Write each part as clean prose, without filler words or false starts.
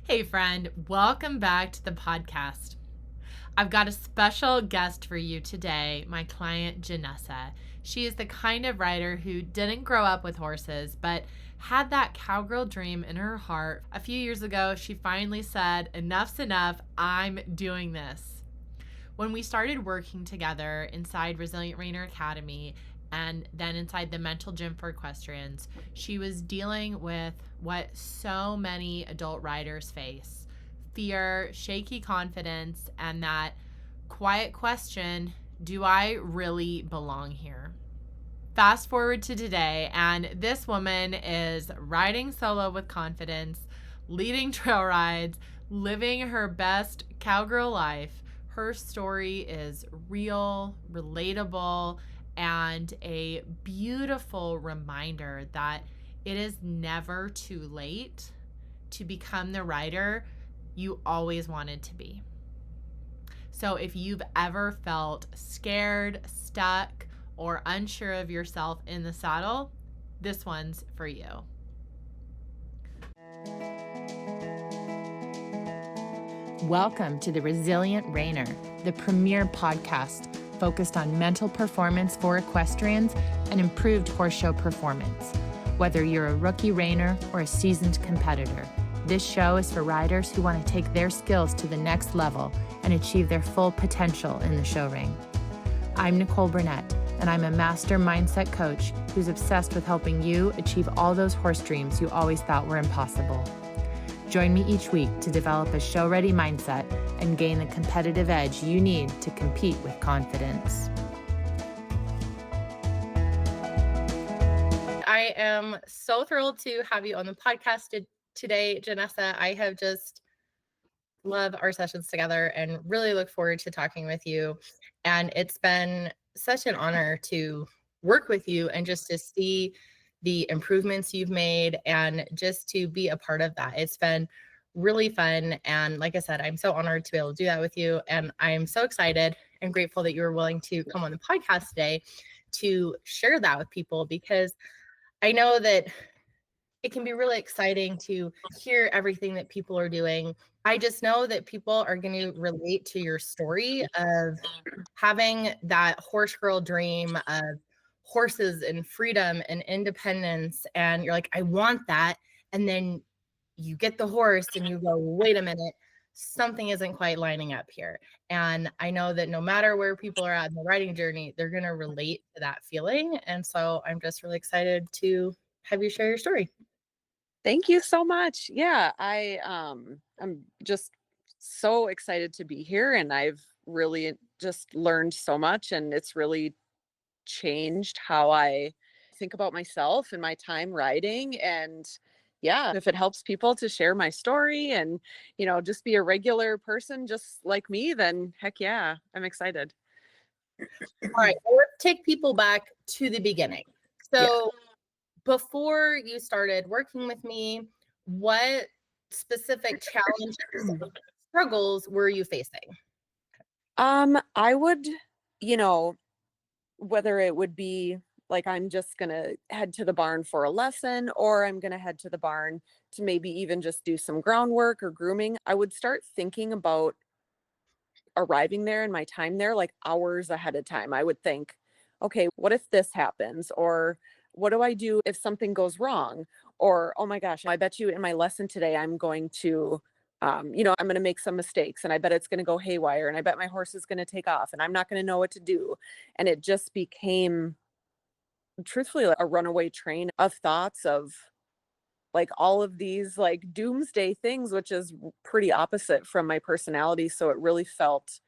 Hey, friend, welcome back to the podcast. I've got a special guest for you today, my client, Janessa. She is the kind of rider who didn't grow up with horses, but had that cowgirl dream in her heart. A few years ago, she finally said, "Enough's enough, I'm doing this." When we started working together inside Resilient Reiner Academy and then inside the mental gym for equestrians, she was dealing with what so many adult riders face: fear, shaky confidence, and that quiet question, do I really belong here? Fast forward to today, and this woman is riding solo with confidence, leading trail rides, living her best cowgirl life. Her story is real, relatable, and a beautiful reminder that it is never too late to become the rider you always wanted to be. So if you've ever felt scared, stuck, or unsure of yourself in the saddle, this one's for you. Welcome to the Resilient Reiner, the premier podcast focused on mental performance for equestrians and improved horse show performance. Whether you're a rookie reiner or a seasoned competitor, this show is for riders who want to take their skills to the next level and achieve their full potential in the show ring. I'm Nicole Burnett, and I'm a master mindset coach who's obsessed with helping you achieve all those horse dreams you always thought were impossible. Join me each week to develop a show-ready mindset and gain the competitive edge you need to compete with confidence. I am so thrilled to have you on the podcast today, Janessa. I have just love our sessions together and really look forward to talking with you. And it's been such an honor to work with you and just to see the improvements you've made and just to be a part of that. It's been really fun. And like I said, I'm so honored to be able to do that with you. And I'm so excited and grateful that you were willing to come on the podcast today to share that with people, because I know that it can be really exciting to hear everything that people are doing. I just know that people are going to relate to your story of having that horse girl dream of horses and freedom and independence. And you're like, I want that. And then you get the horse and you go, wait a minute, something isn't quite lining up here. And I know that no matter where people are at in the riding journey, they're going to relate to that feeling. And so I'm just really excited to have you share your story. Thank you so much. Yeah, I'm just so excited to be here, and I've really just learned so much, and it's really changed how I think about myself and my time riding. And yeah, if it helps people to share my story and, just be a regular person just like me, then heck yeah, I'm excited. All right, well, let's take people back to the beginning. So before you started working with me, what specific challenges and struggles were you facing? I would, you know, whether it would be like I'm just going to head to the barn for a lesson, or I'm going to head to the barn to maybe even just do some groundwork or grooming, I would start thinking about arriving there and my time there like hours ahead of time. I would think, okay, what if this happens? Or what do I do if something goes wrong? Or, oh my gosh, I bet you in my lesson today, I'm going to, I'm going to make some mistakes, and I bet it's going to go haywire, and I bet my horse is going to take off, and I'm not going to know what to do. And it just became truthfully like a runaway train of thoughts of like all of these like doomsday things, which is pretty opposite from my personality. So it really felt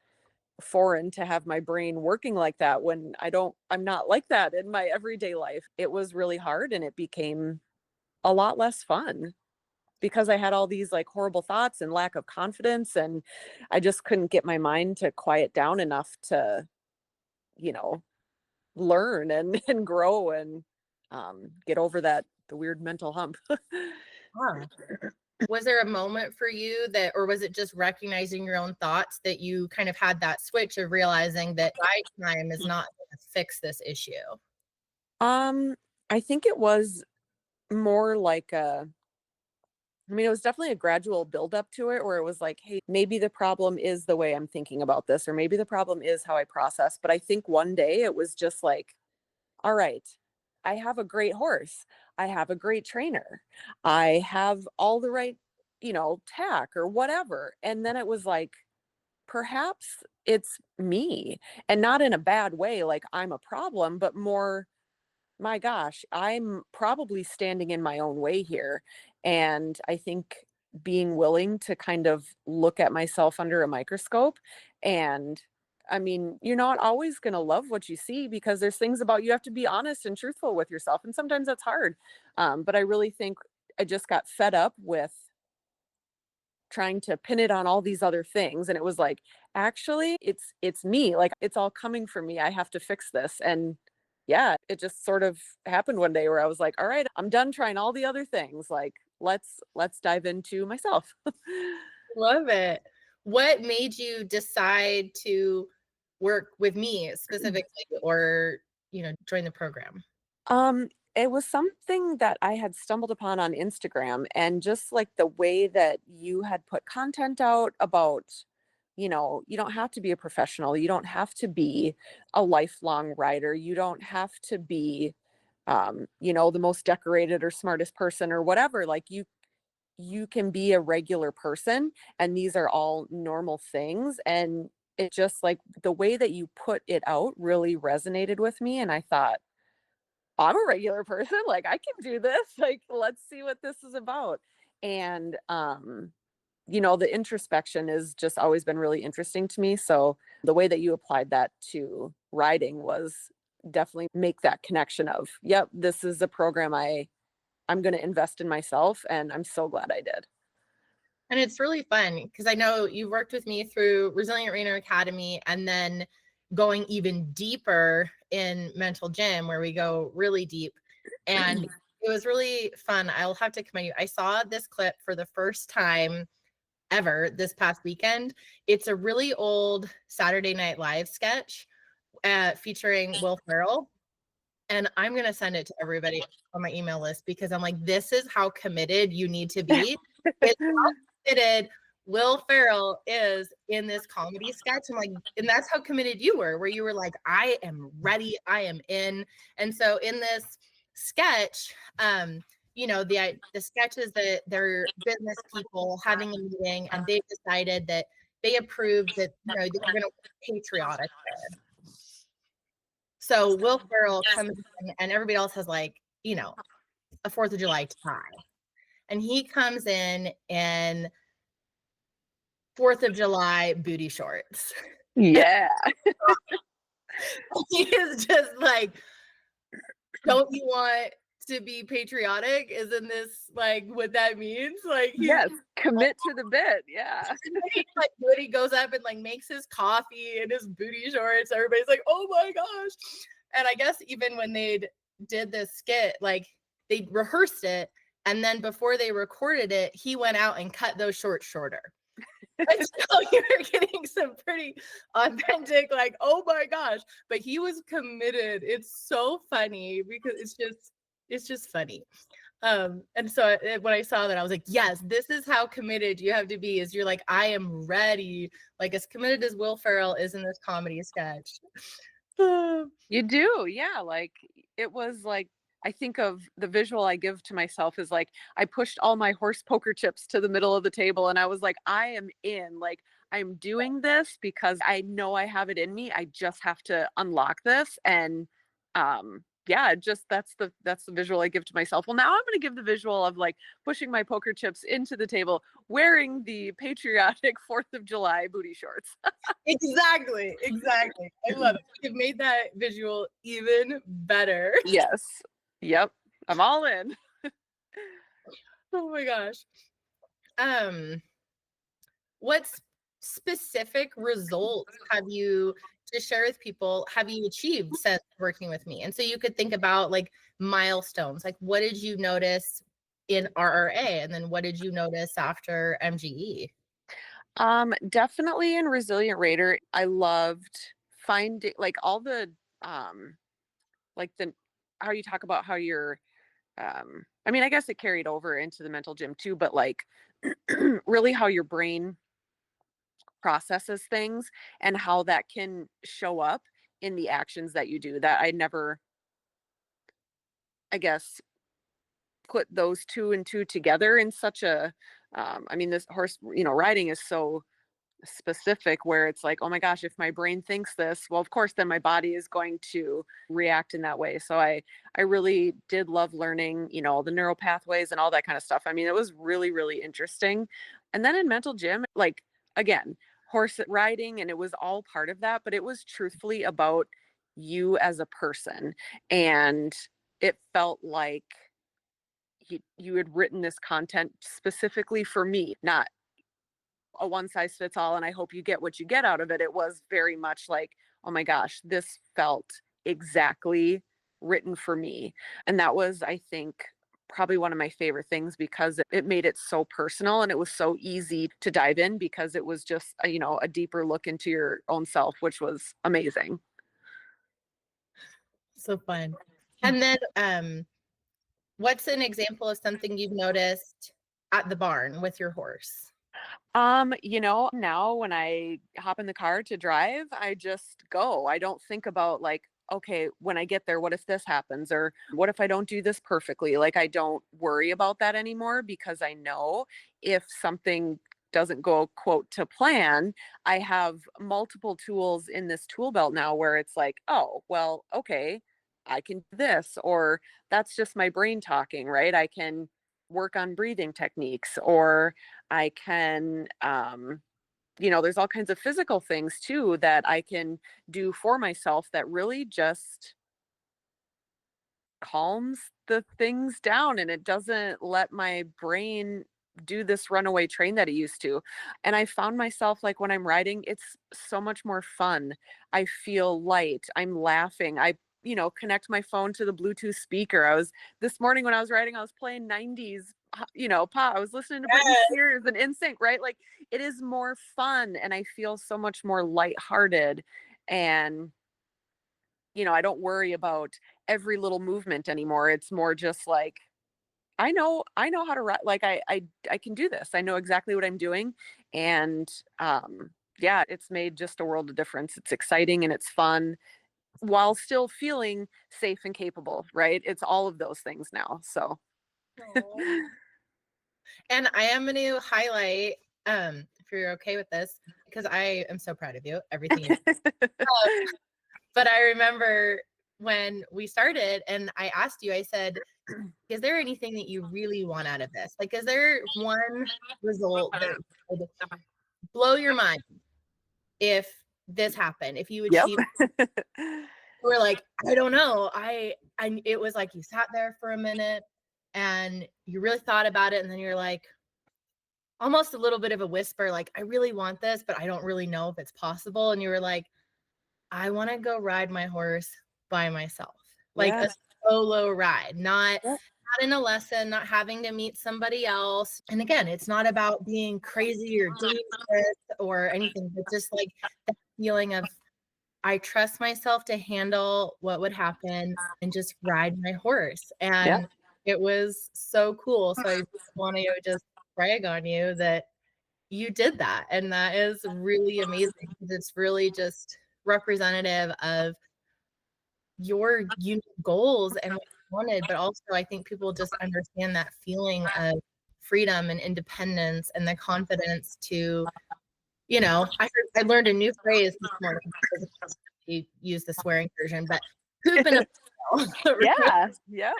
foreign to have my brain working like that when I'm not like that in my everyday life. It was really hard, and it became a lot less fun because I had all these like horrible thoughts and lack of confidence, and I just couldn't get my mind to quiet down enough to, learn and grow and get over the weird mental hump. Huh. Was there a moment for you that, or was it just recognizing your own thoughts that you kind of had that switch of realizing that my time is not going to fix this issue? I think it was more like I mean, it was definitely a gradual buildup to it where it was like, hey, maybe the problem is the way I'm thinking about this, or maybe the problem is how I process. But I think one day it was just like, all right, I have a great horse. I have a great trainer. I have all the right, tack or whatever. And then it was like, perhaps it's me, and not in a bad way, like I'm a problem, but more, my gosh, I'm probably standing in my own way here. And I think being willing to kind of look at myself under a microscope, and I mean, you're not always going to love what you see because there's things about you have to be honest and truthful with yourself. And sometimes that's hard. But I really think I just got fed up with trying to pin it on all these other things, and it was like, actually it's me, like it's all coming from me, I have to fix this. And yeah, it just sort of happened one day where I was like, all right, I'm done trying all the other things, like let's dive into myself. Love it. What made you decide to work with me specifically or, join the program? It was something that I had stumbled upon on Instagram, and just like the way that you had put content out about, you don't have to be a professional, you don't have to be a lifelong rider, you don't have to be the most decorated or smartest person or whatever. Like you can be a regular person, and these are all normal things. And it just like the way that you put it out really resonated with me, and I thought, I'm a regular person, like I can do this, like let's see what this is about. And the introspection has just always been really interesting to me. So the way that you applied that to riding was definitely make that connection of, yep, this is a program I'm going to invest in myself, and I'm so glad I did. And it's really fun because I know you worked with me through Resilient Reiner Academy and then going even deeper in mental gym where we go really deep. And it was really fun. I'll have to commend you. I saw this clip for the first time ever this past weekend. It's a really old Saturday Night Live sketch featuring Will Ferrell. And I'm going to send it to everybody on my email list because I'm like, this is how committed you need to be. It's how committed Will Ferrell is in this comedy sketch. I'm like, and that's how committed you were, where you were like, I am ready, I am in. And so in this sketch, the sketch is that they're business people having a meeting, and they've decided that they approved that they were going to be patriotic there. So Will Ferrell comes in, and everybody else has like, a 4th of July tie. And he comes in 4th of July booty shorts. Yeah. He is just like, don't you want to be patriotic? Isn't this like what that means? Like, yes, commit to the bit. Yeah. Like when he goes up and like makes his coffee in his booty shorts, everybody's like, oh my gosh. And I guess even when they did this skit, like they rehearsed it, and then before they recorded it, he went out and cut those shorts shorter. And so you're getting some pretty authentic, like, oh my gosh. But he was committed. It's so funny because it's just funny. And so when I saw that, I was like, yes, this is how committed you have to be, is you're like, I am ready, like as committed as Will Ferrell is in this comedy sketch. You do. Yeah. Like it was like, I think of the visual I give to myself is like, I pushed all my horse poker chips to the middle of the table, and I was like, I am in, like, I'm doing this because I know I have it in me. I just have to unlock this. And, yeah, just that's the visual I give to myself. Well, now I'm going to give the visual of like pushing my poker chips into the table, wearing the patriotic 4th of July booty shorts. Exactly. I love it. You've made that visual even better. Yes. Yep. I'm all in. Oh my gosh. What specific results have you to share with people have you achieved since working with me? And so you could think about like milestones, like what did you notice in RRA, and then what did you notice after MGE? Definitely in Resilient Raider, I loved finding like all the like the how you talk about how you're I mean, I guess it carried over into the mental gym too, but like really how your brain processes things and how that can show up in the actions that you do that I never, I guess, put those two and two together in such a, I mean, this horse, riding is so specific where it's like, oh my gosh, if my brain thinks this, well, of course, then my body is going to react in that way. So I really did love learning, the neural pathways and all that kind of stuff. I mean, it was really, really interesting. And then in mental gym, like, again, horse riding, and it was all part of that, but it was truthfully about you as a person. And it felt like you had written this content specifically for me, not a one size fits all, and I hope you get what you get out of it. It was very much like, oh my gosh, this felt exactly written for me. And that was, I think, probably one of my favorite things because it made it so personal and it was so easy to dive in because it was just, a deeper look into your own self, which was amazing. So fun. And then what's an example of something you've noticed at the barn with your horse? Now when I hop in the car to drive, I just go. I don't think about like, okay, when I get there, what if this happens? Or what if I don't do this perfectly? Like, I don't worry about that anymore because I know if something doesn't go quote to plan, I have multiple tools in this tool belt now where it's like, oh, well, okay, I can do this, or that's just my brain talking, right? I can work on breathing techniques, or I can, there's all kinds of physical things too that I can do for myself that really just calms the things down and it doesn't let my brain do this runaway train that it used to. And I found myself like when I'm riding, it's so much more fun. I feel light. I'm laughing. I connect my phone to the Bluetooth speaker. This morning when I was riding, I was playing 90s, pop. I was listening to Britney Spears and NSYNC, right? Like it is more fun and I feel so much more lighthearted. And I don't worry about every little movement anymore. It's more just like I know how to ride. Like I can do this. I know exactly what I'm doing. And yeah, it's made just a world of difference. It's exciting and it's fun while still feeling safe and capable, right? It's all of those things now. So and I am going to highlight, if you're okay with this, because I am so proud of you, everything you but I remember when we started and I asked you, I said, is there anything that you really want out of this? Like, is there one result that would blow your mind if this happened, if you achieve? We're like, I don't know. It was like you sat there for a minute and you really thought about it. And then you're like, almost a little bit of a whisper, like, I really want this, but I don't really know if it's possible. And you were like, I want to go ride my horse by myself, like a solo ride, not in a lesson, not having to meet somebody else. And again, it's not about being crazy or dangerous or anything, but just like that feeling of, I trust myself to handle what would happen and just ride my horse. And it was so cool. So I want to just brag on you that you did that. And that is really amazing because it's really just representative of your unique goals and what you wanted. But also, I think people just understand that feeling of freedom and independence and the confidence to, I learned a new phrase this morning. You use the swearing version, but poop in a yeah.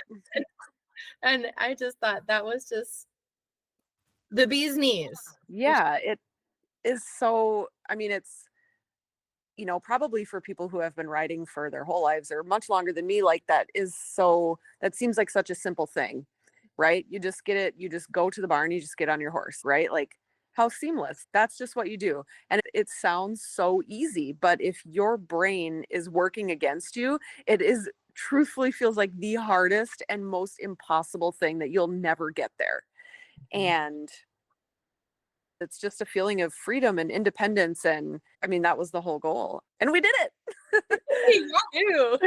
And I just thought that was just the bee's knees. Yeah, it is. So I mean, it's probably for people who have been riding for their whole lives or much longer than me, like that seems like such a simple thing, right? You just get it, you just go to the barn, you just get on your horse, right? Like how seamless. That's just what you do. And it sounds so easy, but if your brain is working against you, it is truthfully feels like the hardest and most impossible thing that you'll never get there. And it's just a feeling of freedom and independence. And I mean, that was the whole goal. And we did it. You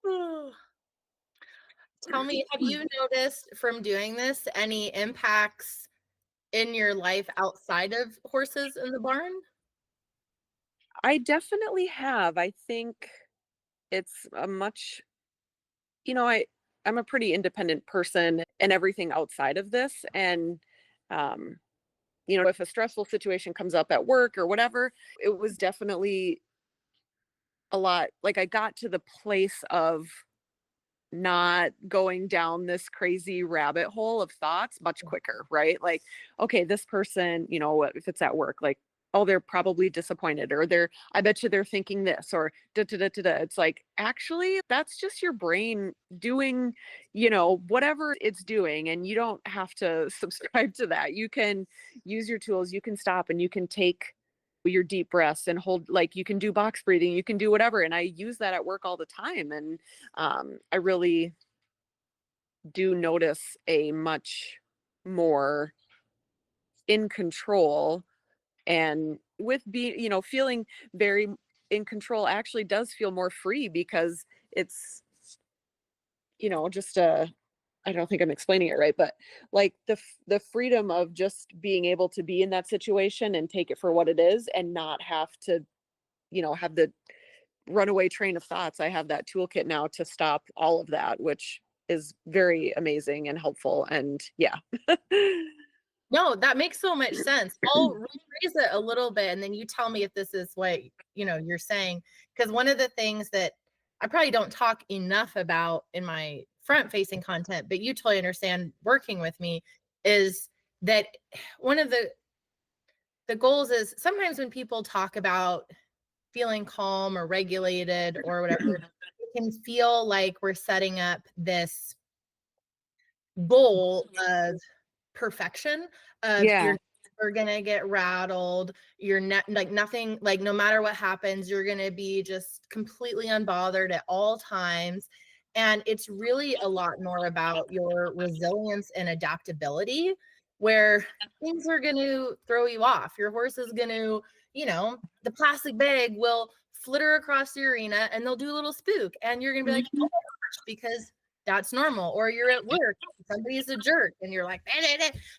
do. tell me, have you noticed from doing this any impacts in your life outside of horses in the barn? I definitely have. I think it's a much, you know, I'm a pretty independent person and everything outside of this. And um, if a stressful situation comes up at work or whatever, it was definitely a lot. Like I got to the place of not going down this crazy rabbit hole of thoughts much quicker, right? Like, okay, this person, if it's at work, like, oh, they're probably disappointed, or I bet you they're thinking this, or da da da da da. It's like, actually, that's just your brain doing, whatever it's doing. And you don't have to subscribe to that. You can use your tools, you can stop, and you can take your deep breaths and hold, like you can do box breathing, you can do whatever. And I use that at work all the time. And I really do notice a much more in control, and with being, feeling very in control actually does feel more free, because it's, just I don't think I'm explaining it right, but like the freedom of just being able to be in that situation and take it for what it is, and not have to, have the runaway train of thoughts. I have that toolkit now to stop all of that, which is very amazing and helpful. And yeah. No, that makes so much sense. I'll rephrase it a little bit, and then you tell me if this is what you're saying. Because one of the things that I probably don't talk enough about in my front-facing content, but you totally understand working with me, is that one of the goals is sometimes when people talk about feeling calm or regulated or whatever, it can feel like we're setting up this goal of perfection, of Yeah. you're never gonna get rattled, you're not like nothing, like no matter what happens, you're gonna be just completely unbothered at all times. And it's really a lot more about your resilience and adaptability, where things are gonna throw you off. Your horse is gonna, the plastic bag will flitter across the arena and they'll do a little spook, and you're gonna be like, oh my gosh, because that's normal. Or you're at work, somebody's a jerk, and you're like,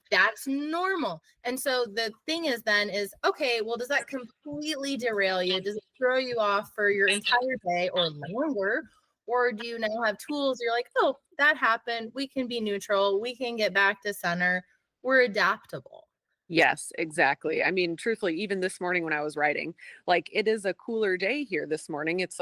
that's normal. And so the thing is then is, okay, well, does that completely derail you? Does it throw you off for your entire day or longer? Or do you now have tools? You're like, oh, that happened. We can be neutral. We can get back to center. We're adaptable. Yes, exactly. I mean, truthfully, even this morning when I was writing, like it is a cooler day here this morning. It's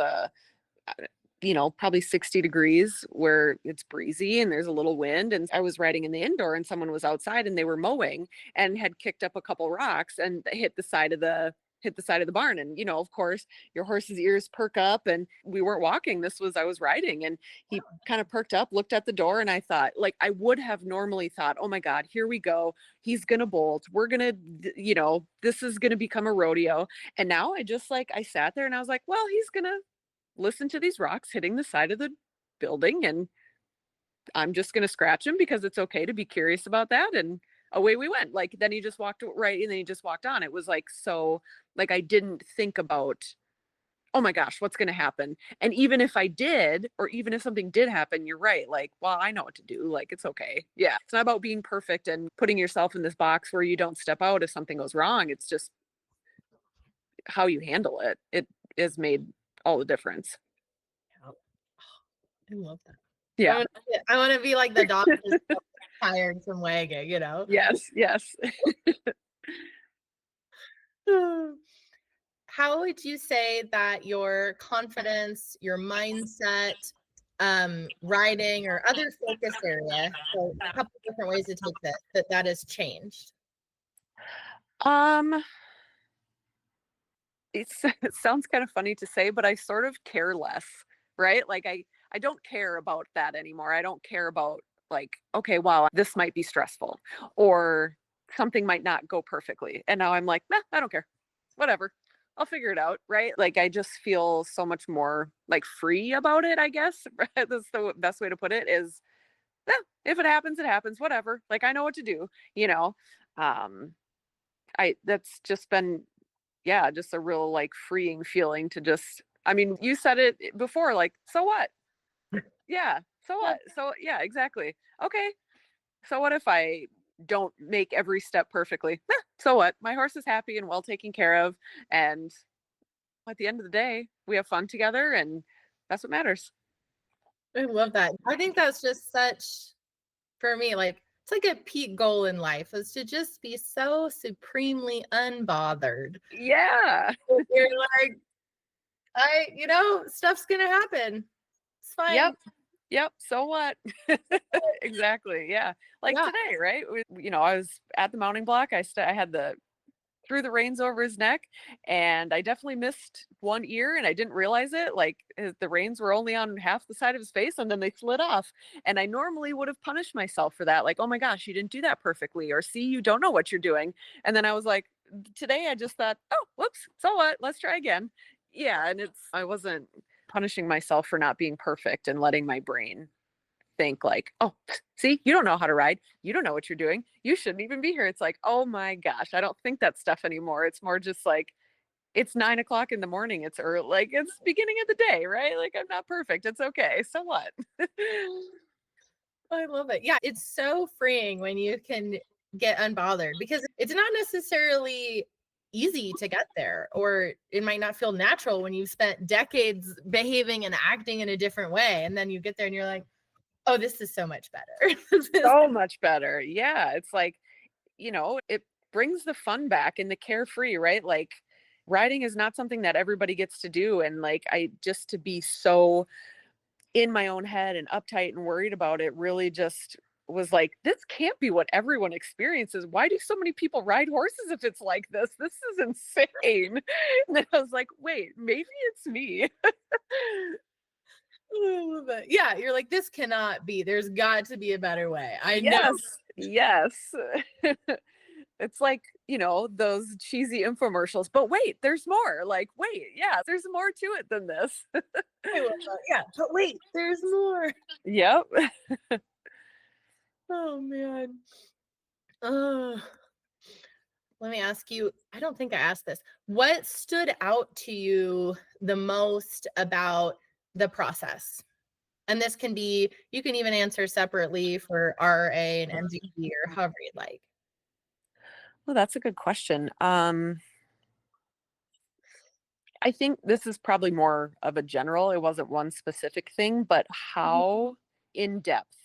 probably 60 degrees, where it's breezy and there's a little wind. And I was riding in the indoor, and someone was outside and they were mowing and had kicked up a couple rocks and hit the side of the barn. And, of course, your horse's ears perk up, and we weren't walking. I was riding, and he kind of perked up, looked at the door. And I thought, like, I would have normally thought, oh my God, here we go. He's going to bolt. We're going to, this is going to become a rodeo. And now I sat there and I was like, well, he's going to listen to these rocks hitting the side of the building, and I'm just going to scratch him, because it's okay to be curious about that. And away we went. Like, then he just walked right, and then he just walked on. It was like, so like, I didn't think about, oh my gosh, what's going to happen. And even if I did, or even if something did happen, you're right. Like, well, I know what to do. Like, it's okay. Yeah. It's not about being perfect and putting yourself in this box where you don't step out if something goes wrong. It's just how you handle it. It has made all the difference. I love that. Yeah. I want to be like the dog who's tired from wagging, Yes. Yes. How would you say that your confidence, your mindset, writing, or other focus area, so a couple of different ways to take that has changed? It sounds kind of funny to say, but I sort of care less, right? Like I don't care about that anymore. I don't care about, like, okay, wow, this might be stressful, or something might not go perfectly. And now I'm like, nah, I don't care. Whatever. I'll figure it out, right? Like, I just feel so much more like free about it, I guess. That's the best way to put it, is, if it happens, it happens, whatever. Like, I know what to do, that's just been, yeah, just a real, like, freeing feeling to just, I mean, you said it before, like, so what? Yeah. So what? So yeah, exactly. Okay. So what if I don't make every step perfectly? So what? My horse is happy and well taken care of. And at the end of the day, we have fun together and that's what matters. I love that. I think that's just such, for me, like, it's like a peak goal in life is to just be so supremely unbothered. Yeah. You're like, stuff's gonna happen. It's fine. Yep. Yep. So what? Exactly. Yeah. Like Yeah. today, right? I was at the mounting block. I had threw the reins over his neck and I definitely missed one ear and I didn't realize it. Like the reins were only on half the side of his face and then they slid off. And I normally would have punished myself for that. Like, oh my gosh, you didn't do that perfectly. Or see, you don't know what you're doing. And then I was like, today I just thought, oh, whoops. So what? Let's try again. Yeah. And I wasn't punishing myself for not being perfect and letting my brain think like, oh, see, you don't know how to ride. You don't know what you're doing. You shouldn't even be here. It's like, oh my gosh, I don't think that stuff anymore. It's more just like, it's 9 o'clock in the morning. It's early, like it's beginning of the day, right? Like I'm not perfect. It's okay. So what? I love it. Yeah, it's so freeing when you can get unbothered because it's not necessarily easy to get there, or it might not feel natural when you've spent decades behaving and acting in a different way. And then you get there and you're like, oh, this is so much better. So much better. Yeah. It's like, it brings the fun back and the carefree, right? Like riding is not something that everybody gets to do. And like, just to be so in my own head and uptight and worried about it really just was like, this can't be what everyone experiences. Why do so many people ride horses if it's like this? This is insane. And then I was like, wait, maybe it's me. I love it. Yeah, you're like, this cannot be. There's got to be a better way. I know. Yes. It's like, those cheesy infomercials, but wait, there's more. Like, wait, yeah, there's more to it than this. I love that. Yeah, but wait, there's more. Yep. Oh man. Oh, let me ask you, I don't think I asked this. What stood out to you the most about the process? And this can be, you can even answer separately for RA and MGP or however you'd like. Well, that's a good question. I think this is probably more of a general. It wasn't one specific thing, but how in depth,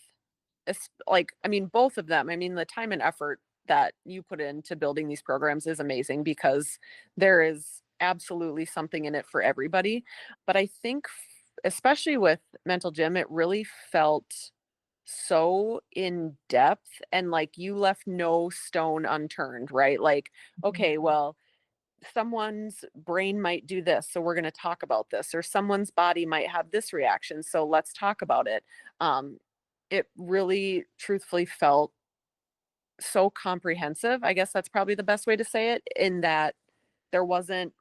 like, I mean, both of them. I mean, the time and effort that you put into building these programs is amazing because there is absolutely something in it for everybody. But I think, especially with Mental Gym, it really felt so in depth and like you left no stone unturned, right? Like, okay, well, someone's brain might do this, so we're going to talk about this, or someone's body might have this reaction, so let's talk about it. It really truthfully felt so comprehensive. I guess that's probably the best way to say it, in that there wasn't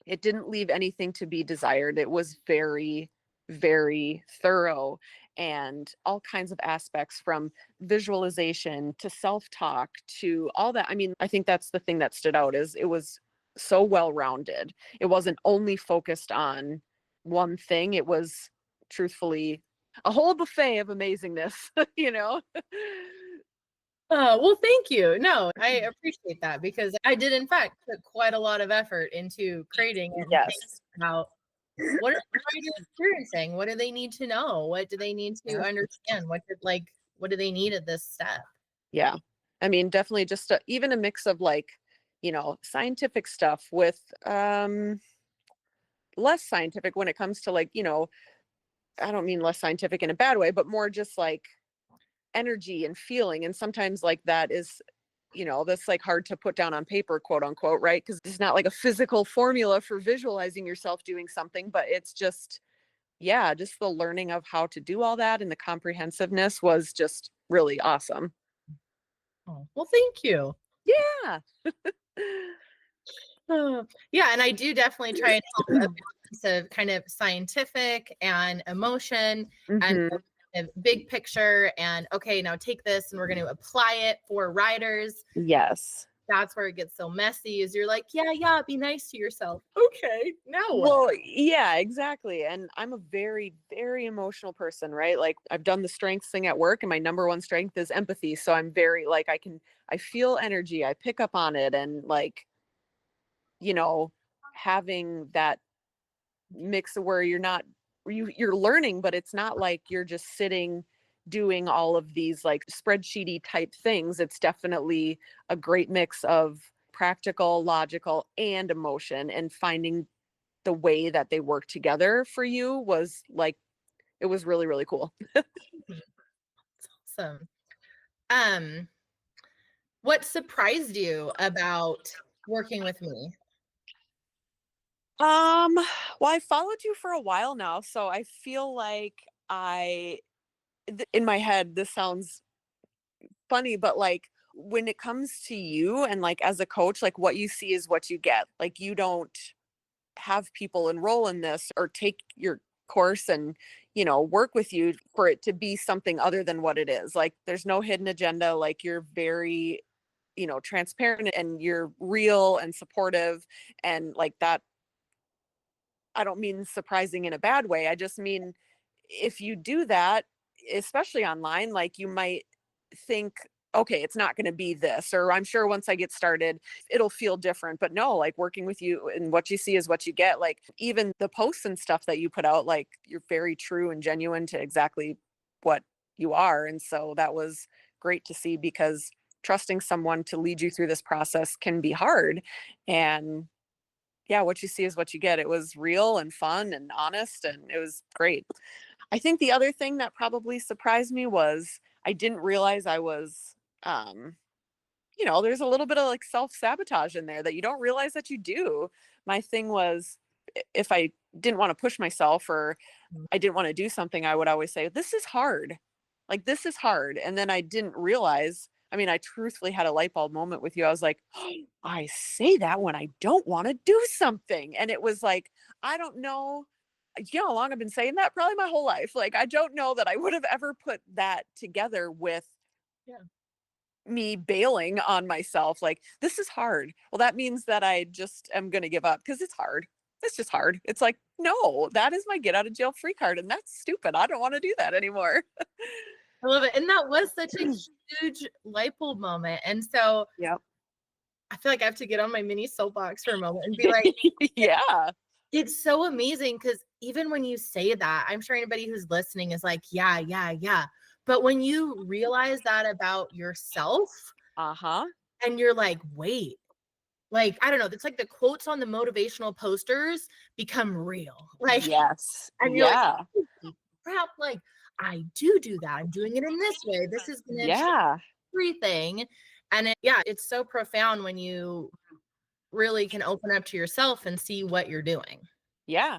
it didn't leave anything to be desired. It was very, very thorough, and all kinds of aspects from visualization to self-talk to all that. I mean, I think that's the thing that stood out is it was so well-rounded. It wasn't only focused on one thing. It was truthfully a whole buffet of amazingness, you know? Oh, well, thank you. No, I appreciate that because I did, in fact, put quite a lot of effort into creating it and Yes. thinking about what are riders experiencing? What do they need to know? What do they need to understand? What do they need at this step? Yeah. I mean, definitely just even a mix of like, scientific stuff with less scientific when it comes to like, I don't mean less scientific in a bad way, but more just like energy and feeling. And sometimes like that is, that's like hard to put down on paper, quote unquote, right? Because it's not like a physical formula for visualizing yourself doing something, but it's just, yeah, just the learning of how to do all that and the comprehensiveness was just really awesome. Oh, well, thank you. Yeah. Yeah, and I do definitely try and help a balance of kind of scientific and emotion and Mhm. kind of big picture and okay, now take this and we're going to apply it for riders. Yes. that's where it gets so messy, is you're like, yeah, be nice to yourself. Okay, now what? Well, yeah, exactly. And I'm a very, very emotional person, right? Like I've done the strengths thing at work, and my number one strength is empathy. So I'm very like, I feel energy, I pick up on it. And like, having that mix where you're learning, but it's not like you're just sitting doing all of these like spreadsheety type things. It's definitely a great mix of practical, logical, and emotion, and finding the way that they work together for you was like, it was really, really cool. Awesome. What surprised you about working with me? Well, I followed you for a while now, so I feel like in my head, this sounds funny, but like when it comes to you and like as a coach, like what you see is what you get. Like you don't have people enroll in this or take your course and work with you for it to be something other than what it is. Like there's no hidden agenda. Like you're very transparent, and you're real and supportive, and like that. I don't mean surprising in a bad way. I just mean if you do that, especially online, like you might think, okay, it's not going to be this, or I'm sure once I get started, it'll feel different. But no, like working with you, and what you see is what you get. Like even the posts and stuff that you put out, like you're very true and genuine to exactly what you are. And so that was great to see, because trusting someone to lead you through this process can be hard. And yeah, what you see is what you get. It was real and fun and honest, and it was great. I think the other thing that probably surprised me was I didn't realize I was, there's a little bit of like self-sabotage in there that you don't realize that you do. My thing was, if I didn't want to push myself, or I didn't want to do something, I would always say, this is hard. Like, this is hard. And then I didn't realize, I truthfully had a light bulb moment with you. I was like, oh, I say that when I don't want to do something. And it was like, I don't know, how long I've been saying that? Probably my whole life. Like, I don't know that I would have ever put that together with me bailing on myself. Like, this is hard. Well, that means that I just am going to give up because it's hard. It's just hard. It's like, no, that is my get out of jail free card. And that's stupid. I don't want to do that anymore. I love it. And that was such a huge light bulb moment. And so Yep. I feel like I have to get on my mini soapbox for a moment and be like, yeah. It's so amazing, because even when you say that, I'm sure anybody who's listening is like, yeah. But when you realize that about yourself, and you're like, wait, like, I don't know, it's like the quotes on the motivational posters become real. Like, yes. And you're like, crap, like, I do that. I'm doing it in this way. This is going to change everything. And it's so profound when you really can open up to yourself and see what you're doing. Yeah.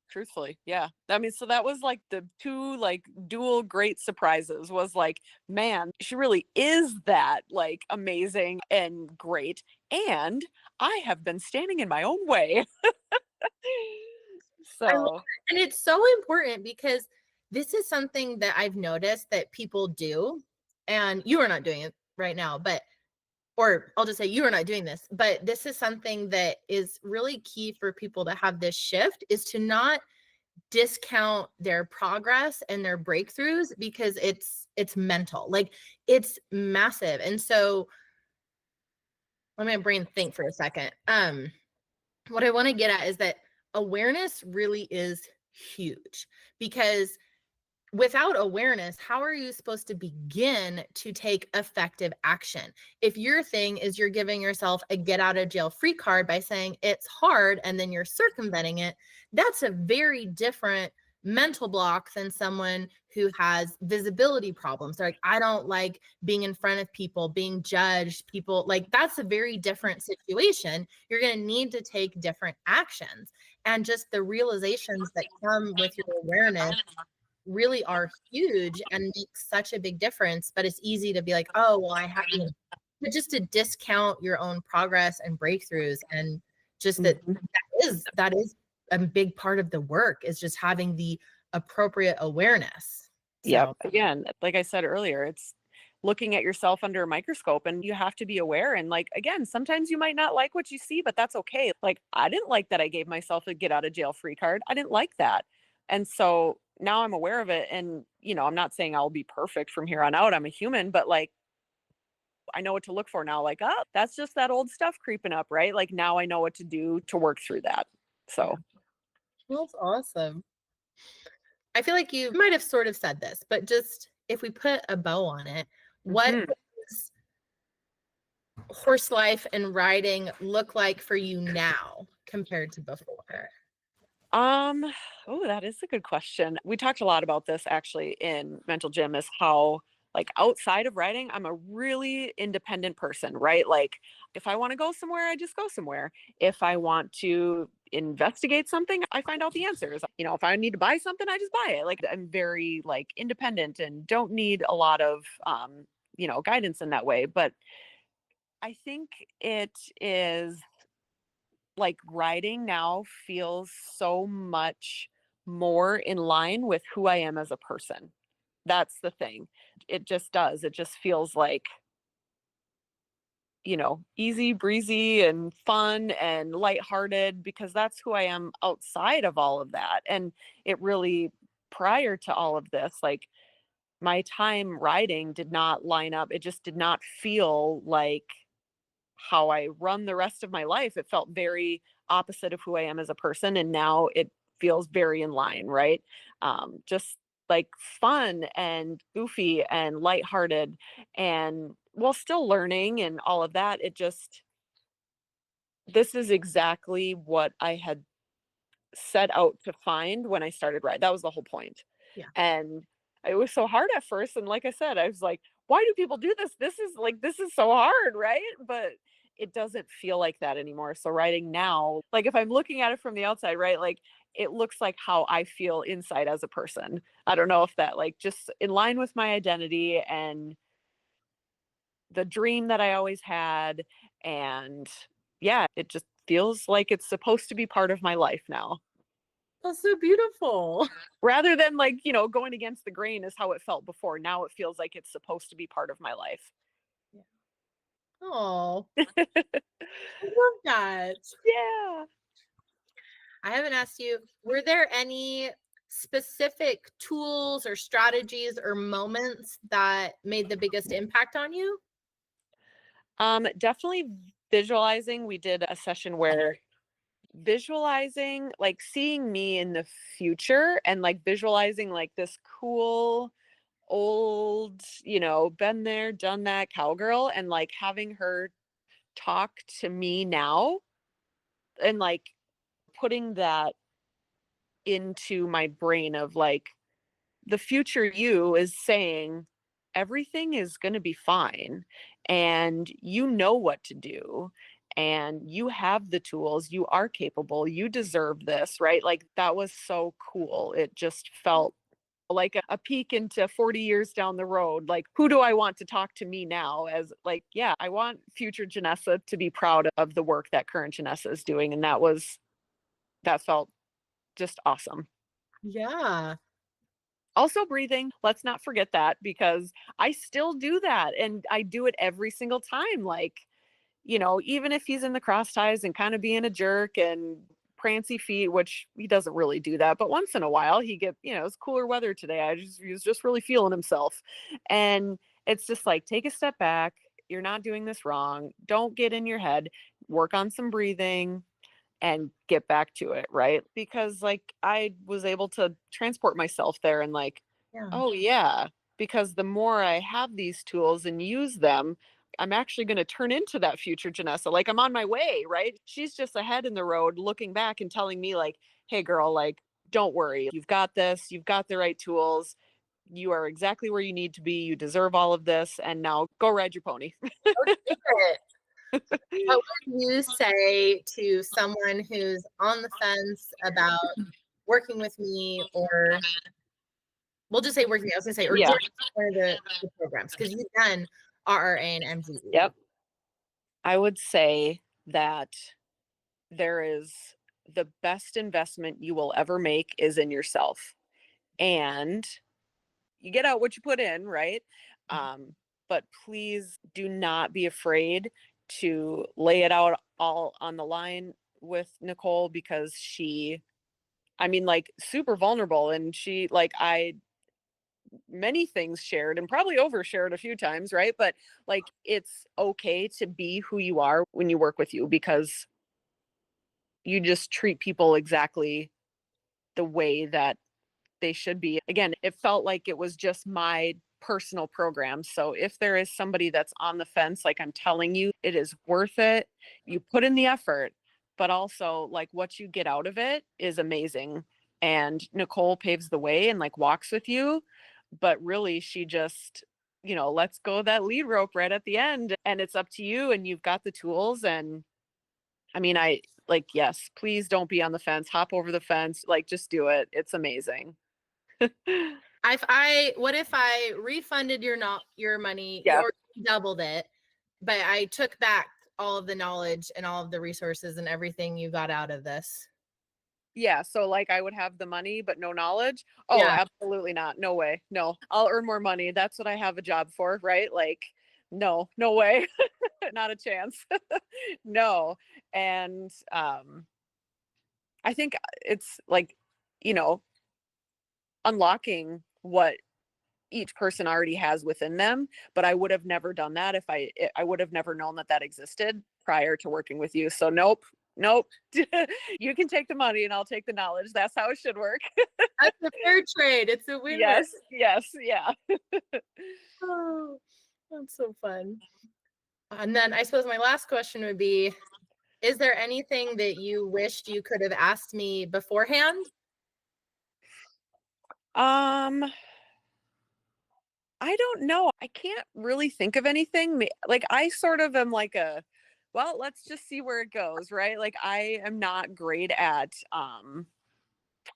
Truthfully. Yeah. So that was like the two like dual great surprises, was like, man, she really is that like amazing and great. And I have been standing in my own way. And it's so important, because this is something that I've noticed that people do, and you are not doing it right now, or I'll just say you are not doing this, but this is something that is really key for people to have this shift, is to not discount their progress and their breakthroughs, because it's mental, like it's massive. And so let my brain think for a second. What I want to get at is that awareness really is huge, because without awareness, how are you supposed to begin to take effective action? If your thing is you're giving yourself a get out of jail free card by saying it's hard and then you're circumventing it, that's a very different mental block than someone who has visibility problems. They're like, I don't like being in front of people, being judged, people, like that's a very different situation. You're going to need to take different actions. And just the realizations that come with your awareness really are huge and make such a big difference. But it's easy to be like, oh, well, I have to, but just to discount your own progress and breakthroughs. And just that is a big part of the work, is just having the appropriate awareness. Yeah. Again, like I said earlier, it's looking at yourself under a microscope, and you have to be aware. And like, again, sometimes you might not like what you see, but that's okay. Like, I didn't like that I gave myself a get out of jail free card. I didn't like that. And so now I'm aware of it. And, I'm not saying I'll be perfect from here on out. I'm a human, but like, I know what to look for now. Like, oh, that's just that old stuff creeping up, right? Like, now I know what to do to work through that. So That's awesome. I feel like you might have sort of said this, but just if we put a bow on it, what does horse life and riding look like for you now compared to before? Oh, that is a good question. We talked a lot about this actually in Mental Gym, is how like outside of riding, I'm a really independent person, right? Like if I want to go somewhere, I just go somewhere. If I want to investigate something, I find out the answers. If I need to buy something, I just buy it. Like I'm very like independent and don't need a lot of guidance in that way. But I think it is like riding now feels so much more in line with who I am as a person. That's the thing. It just does. It just feels like, easy breezy and fun and lighthearted, because that's who I am outside of all of that. And it really, prior to all of this, like my time riding did not line up. It just did not feel like how I run the rest of my life. It felt very opposite of who I am as a person. And now it feels very in line, right? Just like fun and goofy and lighthearted, and while still learning and all of that. This is exactly what I had set out to find when I started riding. That was the whole point. Yeah. And it was so hard at first. And like I said, I was like, why do people do this? This is so hard, right? But it doesn't feel like that anymore. So riding now, like if I'm looking at it from the outside, right? Like it looks like how I feel inside as a person. I don't know if that like just in line with my identity and the dream that I always had. And yeah, it just feels like it's supposed to be part of my life now. That's so beautiful. Rather than like, going against the grain is how it felt before. Now it feels like it's supposed to be part of my life. Yeah. Oh, I love that. Yeah. I haven't asked you, were there any specific tools or strategies or moments that made the biggest impact on you? Definitely visualizing. We did a session where visualizing, like seeing me in the future and like visualizing like this cool old, been there, done that cowgirl, and like having her talk to me now and like putting that into my brain of like the future you is saying everything is going to be fine, and you know what to do, and you have the tools, you are capable, you deserve this, right? Like that was so cool. It just felt like a peek into 40 years down the road. Like, who do I want to talk to me now? As like, yeah, I want future Janessa to be proud of the work that current Janessa is doing. And that felt just awesome. Yeah. Also breathing, let's not forget that, because I still do that and I do it every single time. Like, even if he's in the cross ties and kind of being a jerk and prancy feet, which he doesn't really do that, but once in a while it's cooler weather today. He was just really feeling himself. And it's just like, take a step back. You're not doing this wrong. Don't get in your head, work on some breathing and get back to it, right? Because like I was able to transport myself there and like, oh yeah, because the more I have these tools and use them, I'm actually going to turn into that future Janessa. Like I'm on my way, right? She's just ahead in the road looking back and telling me like, hey girl, like, don't worry. You've got this. You've got the right tools. You are exactly where you need to be. You deserve all of this. And now go ride your pony. What would you say to someone who's on the fence about working with me, or we'll just say working, I was going to say, or Yeah. joining one of the programs, because you've done RRA and MGE. Yep. I would say that there is the best investment you will ever make is in yourself. And you get out what you put in, right? but please do not be afraid to lay it out all on the line with Nicole because I mean, like, super vulnerable, and I many things shared and probably overshared a few times, right? But like, it's okay to be who you are when you work with you because you just treat people exactly the way that they should be. Again, it felt like it was just my personal program. So if there is somebody that's on the fence, like I'm telling you, it is worth it. You put in the effort, but also like what you get out of it is amazing. And Nicole paves the way and like walks with you, but really she just, lets go of that lead rope right at the end and it's up to you and you've got the tools. And I mean, yes, please don't be on the fence, hop over the fence, like just do it. It's amazing. What if I refunded your money Yeah. or doubled it, but I took back all of the knowledge and all of the resources and everything you got out of this? Yeah, so, like, I would have the money, but no knowledge? Oh, Yeah. absolutely not. No way. No. I'll earn more money. That's what I have a job for, right? Like, no, no way. Not a chance. No. And, I think it's, like, you know, unlocking what each person already has within them, but I would have never done that if I would have never known that that existed prior to working with you. So nope. Nope. You can take the money and I'll take the knowledge. That's how it should work. That's a fair trade. It's a win-win. Yes, yes, yeah. Oh, that's so fun. And then I suppose my last question would be, is there anything that you wished you could have asked me beforehand? Um, I don't know. I can't really think of anything. Like I sort of am like well, let's just see where it goes, right? Like I am not great at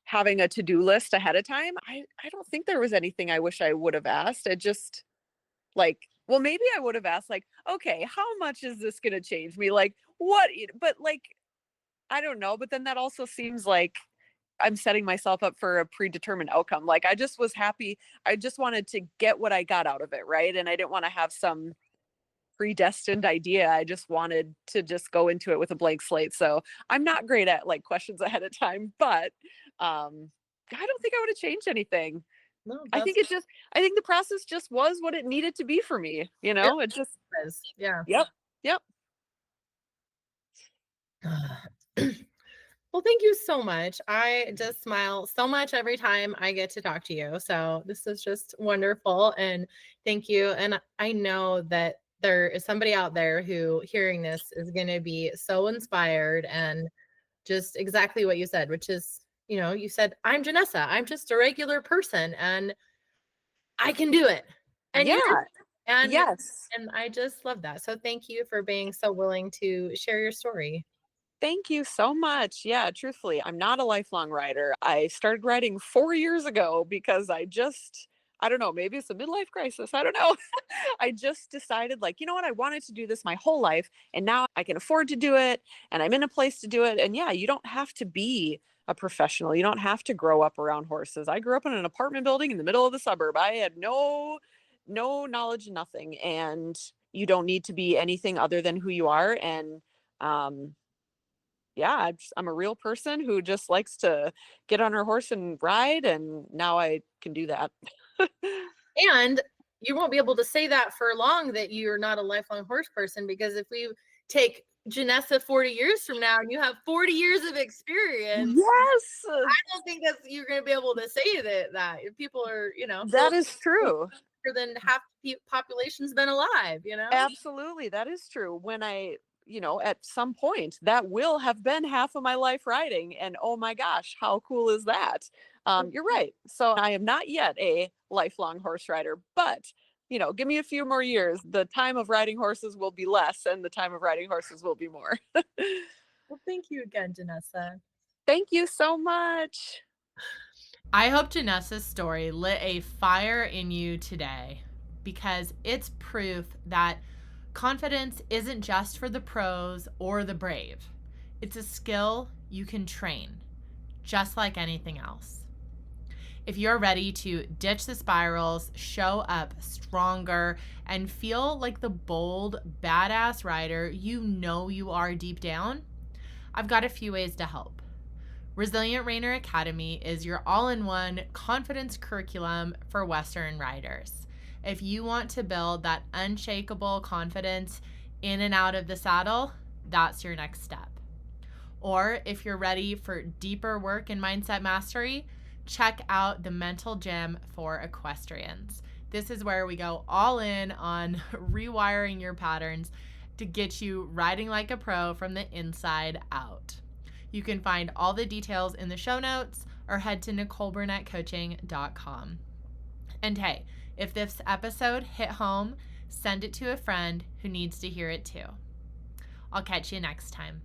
having a to-do list ahead of time. I don't think there was anything I wish I would have asked. It just like, well, maybe I would have asked like, okay, how much is this going to change me? Like but like I don't know, but then that also seems like I'm setting myself up for a predetermined outcome. Like I just was happy. I just wanted to get what I got out of it, right? And I didn't want to have some predestined idea. I just wanted to just go into it with a blank slate. So I'm not great at like questions ahead of time, but I don't think I would have changed anything. No, I think the process just was what it needed to be for me. It just, is. Yeah. yep, yep. Well, thank you so much. I just smile so much every time I get to talk to you. So this is just wonderful. And thank you. And I know that there is somebody out there who hearing this is going to be so inspired and just exactly what you said, which is, you said, I'm Janessa. I'm just a regular person and I can do it. And Yeah. and Yes. and I just love that. So thank you for being so willing to share your story. Thank you so much. Yeah, truthfully, I'm not a lifelong writer. I started writing 4 years ago because I don't know, maybe it's a midlife crisis. I don't know. I just decided, like, you know what? I wanted to do this my whole life, and now I can afford to do it, and I'm in a place to do it. And yeah, you don't have to be a professional. You don't have to grow up around horses. I grew up in an apartment building in the middle of the suburb. I had no knowledge, nothing. And you don't need to be anything other than who you are. And yeah, I'm a real person who just likes to get on her horse and ride, and now I can do that. And you won't be able to say that for long that you're not a lifelong horse person, because if we take Janessa 40 years from now and you have 40 years of experience, Yes, I don't think you're going to be able to say that if people are, that is true. Than half the population's been alive, Absolutely, that is true. When at some point that will have been half of my life riding, and oh my gosh, how cool is that? You're right. So I am not yet a lifelong horse rider, but give me a few more years. The time of riding horses will be less, and the time of riding horses will be more. Well, thank you again, Janessa. Thank you so much. I hope Janessa's story lit a fire in you today, because it's proof that confidence isn't just for the pros or the brave. It's a skill you can train, just like anything else. If you're ready to ditch the spirals, show up stronger, and feel like the bold, badass rider you know you are deep down, I've got a few ways to help. Resilient Reiner Academy is your all-in-one confidence curriculum for Western riders. If you want to build that unshakable confidence in and out of the saddle, that's your next step. Or if you're ready for deeper work in mindset mastery, check out the Mental Gym for Equestrians. This is where we go all in on rewiring your patterns to get you riding like a pro from the inside out. You can find all the details in the show notes or head to NicoleBurnettCoaching.com. And hey, if this episode hit home, send it to a friend who needs to hear it too. I'll catch you next time.